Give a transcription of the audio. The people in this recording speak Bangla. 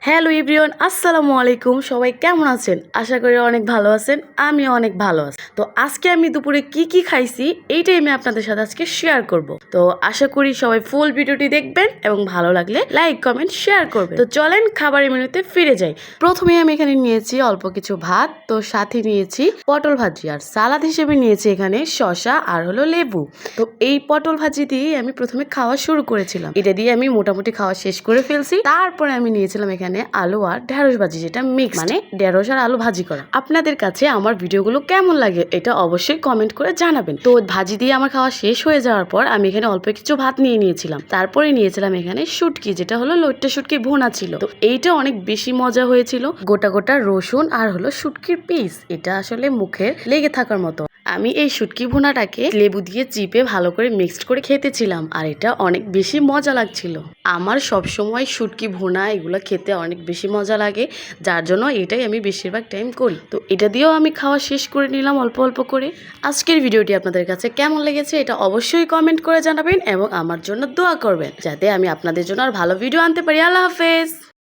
হ্যালো এভরিওয়ান, আসসালামু আলাইকুম। সবাই কেমন আছেন? আশা করি অনেক ভালো আছেন। আমিও অনেক ভালো আছি। তো আজকে আমি দুপুরে কি খাইছি এইটাই আমি আপনাদের সাথে আজকে শেয়ার করব। তো আশা করি সবাই ফুল ভিডিওটি দেখবেন এবং ভালো লাগলে লাইক কমেন্ট শেয়ার করবেন। তো চলেন খাবারের মেনুতে ফিরে যাই। প্রথমে আমি এখানে নিয়েছি অল্প কিছু ভাত, তো সাথে নিয়েছি পটল ভাজি, আর সালাদ হিসেবে নিয়েছি এখানে শসা আর হলো লেবু। তো এই পটল ভাজি দিয়ে আমি প্রথমে খাওয়া শুরু করেছিলাম। এটা দিয়ে আমি মোটামুটি খাওয়া শেষ করে ফেলছি। তারপরে আমি নিয়েছিলাম এখানে আলু আর ঢেঁড়স ভাজি, যেটা মিক্স, মানে ঢেঁড়স আর আলু ভাজি করা। আপনাদের কাছে আমার ভিডিওগুলো কেমন লাগে এটা অবশ্যই কমেন্ট করে জানাবেন। তো ভাজি দিয়ে আমার খাওয়া শেষ হয়ে যাওয়ার পর আমি এখানে অল্প কিছু ভাত নিয়ে নিয়েছিলাম। তারপরে নিয়েছিলাম এখানে শুটকি, যেটা হলো লইট্টা শুটকি ভুনা ছিল। তো এইটা অনেক বেশি মজা হয়েছিল। গোটা গোটা রসুন আর হলো শুটকির পিস, এটা আসলে মুখে লেগে থাকার মতো। আমি এই শুটকি ভুনাটাকে লেবু দিয়ে চিপে ভালো করে মিক্সড করে খেতেছিলাম, আর এটা অনেক বেশি মজা লাগছিল। আমার সবসময় শুটকি ভুনা এগুলো খেতে অনেক বেশি মজা লাগে, যার জন্য এটাই আমি বেশিরভাগ টাইম করি। তো এটা দিয়েও আমি খাওয়া শেষ করে নিলাম অল্প অল্প করে। আজকের ভিডিওটি আপনাদের কাছে কেমন লেগেছে এটা অবশ্যই কমেন্ট করে জানাবেন এবং আমার জন্য দোয়া করবেন, যাতে আমি আপনাদের জন্য আর ভালো ভিডিও আনতে পারি। আল্লাহ হাফেজ।